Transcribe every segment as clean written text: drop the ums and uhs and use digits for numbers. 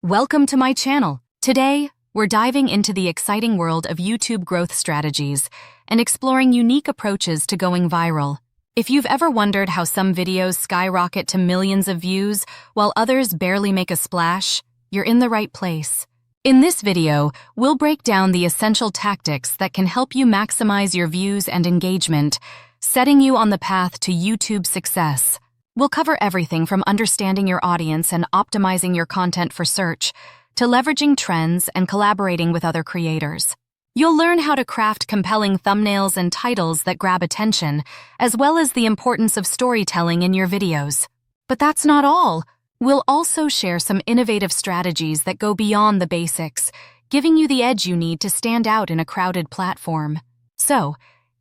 Welcome to my channel. Today, we're diving into the exciting world of YouTube growth strategies and exploring unique approaches to going viral. If you've ever wondered how some videos skyrocket to millions of views while others barely make a splash, you're in the right place. In this video, we'll break down the essential tactics that can help you maximize your views and engagement, setting you on the path to YouTube success. We'll cover everything from understanding your audience and optimizing your content for search, to leveraging trends and collaborating with other creators. You'll learn how to craft compelling thumbnails and titles that grab attention, as well as the importance of storytelling in your videos. But that's not all. We'll also share some innovative strategies that go beyond the basics, giving you the edge you need to stand out in a crowded platform. So,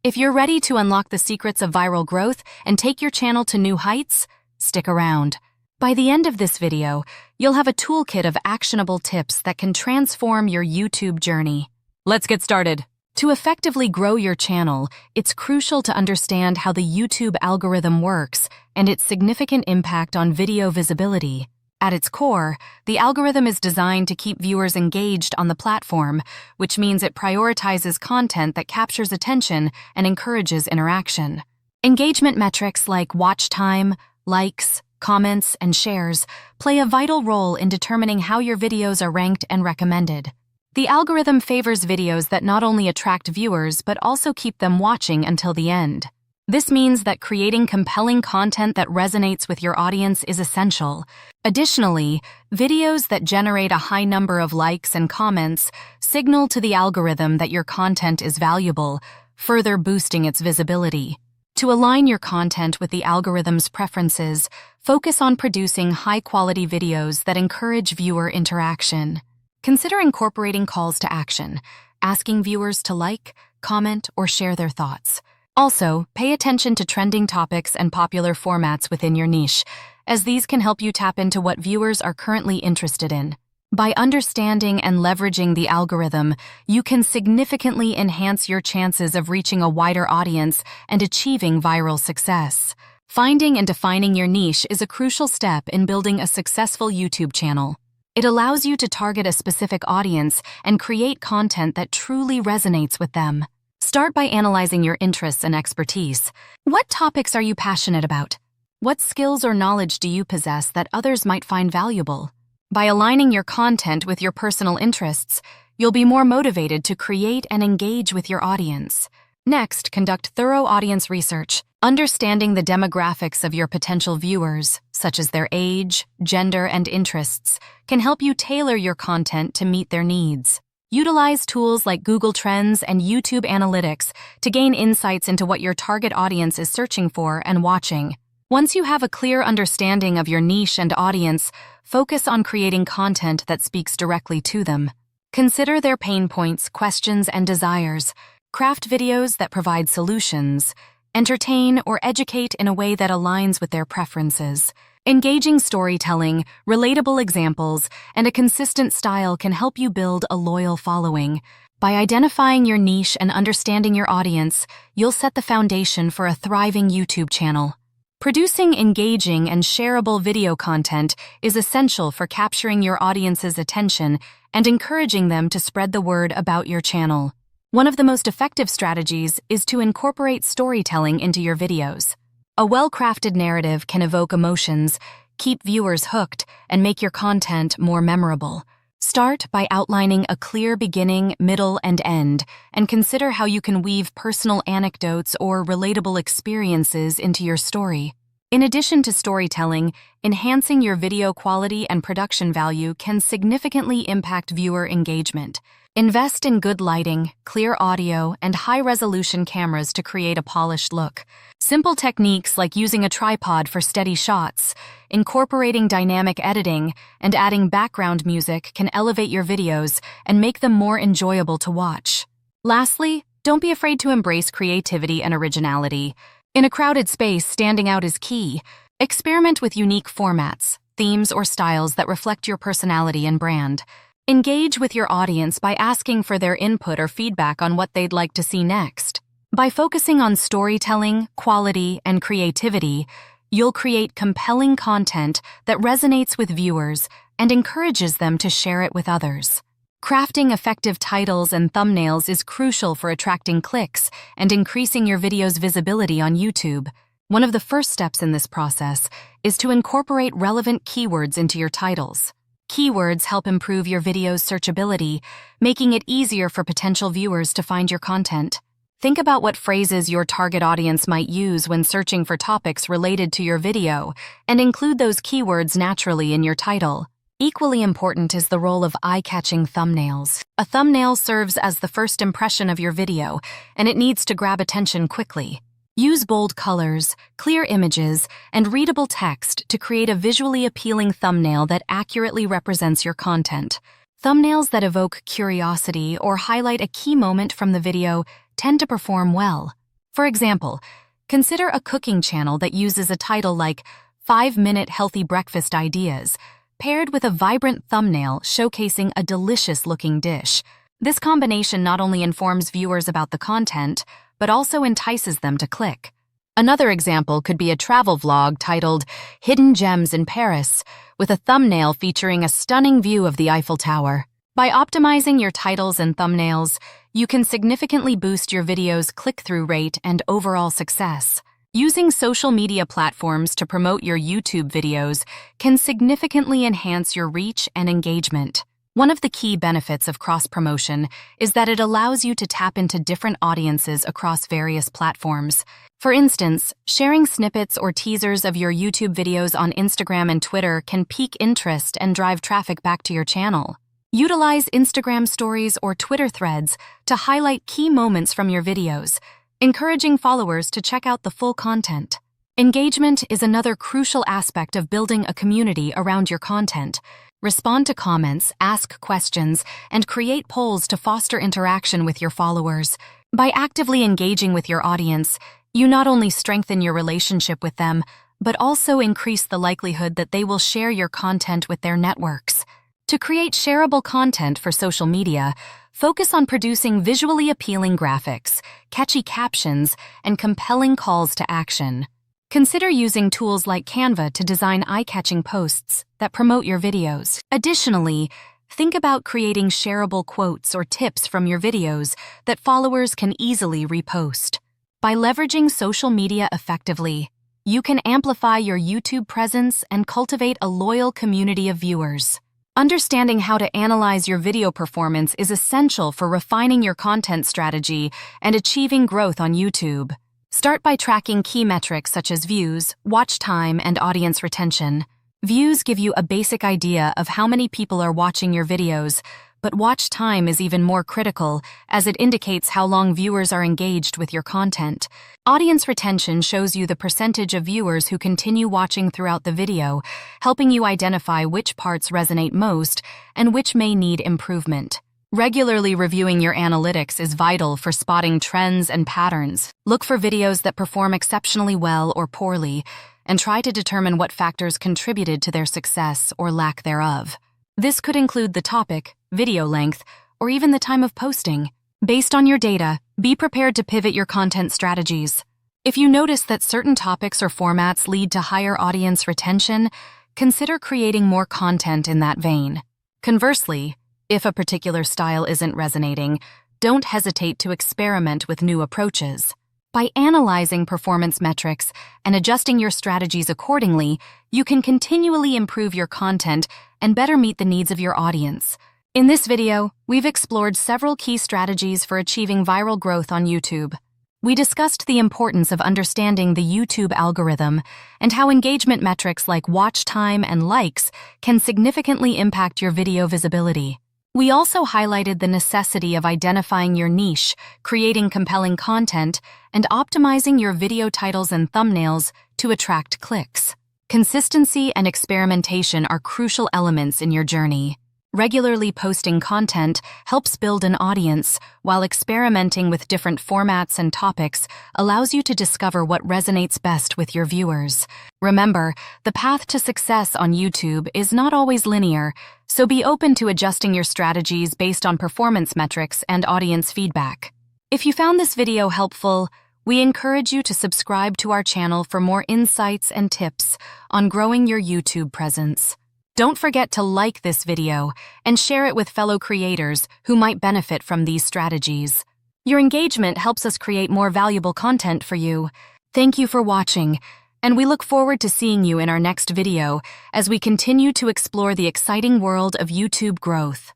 if you're ready to unlock the secrets of viral growth and take your channel to new heights, stick around. By the end of this video, you'll have a toolkit of actionable tips that can transform your YouTube journey. Let's get started. To effectively grow your channel, it's crucial to understand how the YouTube algorithm works and its significant impact on video visibility. At its core, the algorithm is designed to keep viewers engaged on the platform, which means it prioritizes content that captures attention and encourages interaction. Engagement metrics like watch time, likes, comments, and shares play a vital role in determining how your videos are ranked and recommended. The algorithm favors videos that not only attract viewers but also keep them watching until the end. This means that creating compelling content that resonates with your audience is essential. Additionally, videos that generate a high number of likes and comments signal to the algorithm that your content is valuable, further boosting its visibility. To align your content with the algorithm's preferences, focus on producing high-quality videos that encourage viewer interaction. Consider incorporating calls to action, asking viewers to like, comment, or share their thoughts. Also, pay attention to trending topics and popular formats within your niche, as these can help you tap into what viewers are currently interested in. By understanding and leveraging the algorithm, you can significantly enhance your chances of reaching a wider audience and achieving viral success. Finding and defining your niche is a crucial step in building a successful YouTube channel. It allows you to target a specific audience and create content that truly resonates with them. Start by analyzing your interests and expertise. What topics are you passionate about? What skills or knowledge do you possess that others might find valuable? By aligning your content with your personal interests, you'll be more motivated to create and engage with your audience. Next, conduct thorough audience research. Understanding the demographics of your potential viewers, such as their age, gender, and interests, can help you tailor your content to meet their needs. Utilize tools like Google Trends and YouTube Analytics to gain insights into what your target audience is searching for and watching. Once you have a clear understanding of your niche and audience, focus on creating content that speaks directly to them. Consider their pain points, questions, and desires. Craft videos that provide solutions. Entertain or educate in a way that aligns with their preferences. Engaging storytelling, relatable examples, and a consistent style can help you build a loyal following. By identifying your niche and understanding your audience, you'll set the foundation for a thriving YouTube channel. Producing engaging and shareable video content is essential for capturing your audience's attention and encouraging them to spread the word about your channel. One of the most effective strategies is to incorporate storytelling into your videos. A well-crafted narrative can evoke emotions, keep viewers hooked, and make your content more memorable. Start by outlining a clear beginning, middle, and end, and consider how you can weave personal anecdotes or relatable experiences into your story. In addition to storytelling, enhancing your video quality and production value can significantly impact viewer engagement. Invest in good lighting, clear audio, and high-resolution cameras to create a polished look. Simple techniques like using a tripod for steady shots, incorporating dynamic editing, and adding background music can elevate your videos and make them more enjoyable to watch. Lastly, don't be afraid to embrace creativity and originality. In a crowded space, standing out is key. Experiment with unique formats, themes, or styles that reflect your personality and brand. Engage with your audience by asking for their input or feedback on what they'd like to see next. By focusing on storytelling, quality, and creativity, you'll create compelling content that resonates with viewers, and encourages them to share it with others. Crafting effective titles and thumbnails is crucial for attracting clicks and increasing your video's visibility on YouTube. One of the first steps in this process is to incorporate relevant keywords into your titles. Keywords help improve your video's searchability, making it easier for potential viewers to find your content. Think about what phrases your target audience might use when searching for topics related to your video, and include those keywords naturally in your title. Equally important is the role of eye-catching thumbnails. A thumbnail serves as the first impression of your video, and it needs to grab attention quickly. Use bold colors, clear images, and readable text to create a visually appealing thumbnail that accurately represents your content. Thumbnails that evoke curiosity or highlight a key moment from the video tend to perform well. For example, consider a cooking channel that uses a title like 5-Minute Healthy Breakfast Ideas, paired with a vibrant thumbnail showcasing a delicious-looking dish. This combination not only informs viewers about the content, but also entices them to click. Another example could be a travel vlog titled Hidden Gems in Paris, with a thumbnail featuring a stunning view of the Eiffel Tower. By optimizing your titles and thumbnails, you can significantly boost your video's click-through rate and overall success. Using social media platforms to promote your YouTube videos can significantly enhance your reach and engagement. One of the key benefits of cross-promotion is that it allows you to tap into different audiences across various platforms. For instance, sharing snippets or teasers of your YouTube videos on Instagram and Twitter can pique interest and drive traffic back to your channel. Utilize Instagram stories or Twitter threads to highlight key moments from your videos, encouraging followers to check out the full content. Engagement is another crucial aspect of building a community around your content. Respond to comments, ask questions, and create polls to foster interaction with your followers. By actively engaging with your audience, you not only strengthen your relationship with them, but also increase the likelihood that they will share your content with their networks. To create shareable content for social media, focus on producing visually appealing graphics, catchy captions, and compelling calls to action. Consider using tools like Canva to design eye-catching posts that promote your videos. Additionally, think about creating shareable quotes or tips from your videos that followers can easily repost. By leveraging social media effectively, you can amplify your YouTube presence and cultivate a loyal community of viewers. Understanding how to analyze your video performance is essential for refining your content strategy and achieving growth on YouTube. Start by tracking key metrics such as views, watch time, and audience retention. Views give you a basic idea of how many people are watching your videos, but watch time is even more critical as it indicates how long viewers are engaged with your content. Audience retention shows you the percentage of viewers who continue watching throughout the video, helping you identify which parts resonate most and which may need improvement. Regularly reviewing your analytics is vital for spotting trends and patterns. Look for videos that perform exceptionally well or poorly, and try to determine what factors contributed to their success or lack thereof. This could include the topic, video length, or even the time of posting. Based on your data, be prepared to pivot your content strategies. If you notice that certain topics or formats lead to higher audience retention, consider creating more content in that vein. Conversely, if a particular style isn't resonating, don't hesitate to experiment with new approaches. By analyzing performance metrics and adjusting your strategies accordingly, you can continually improve your content and better meet the needs of your audience. In this video, we've explored several key strategies for achieving viral growth on YouTube. We discussed the importance of understanding the YouTube algorithm and how engagement metrics like watch time and likes can significantly impact your video visibility. We also highlighted the necessity of identifying your niche, creating compelling content, and optimizing your video titles and thumbnails to attract clicks. Consistency and experimentation are crucial elements in your journey. Regularly posting content helps build an audience, while experimenting with different formats and topics allows you to discover what resonates best with your viewers. Remember, the path to success on YouTube is not always linear, so be open to adjusting your strategies based on performance metrics and audience feedback. If you found this video helpful, we encourage you to subscribe to our channel for more insights and tips on growing your YouTube presence. Don't forget to like this video and share it with fellow creators who might benefit from these strategies. Your engagement helps us create more valuable content for you. Thank you for watching, and we look forward to seeing you in our next video as we continue to explore the exciting world of YouTube growth.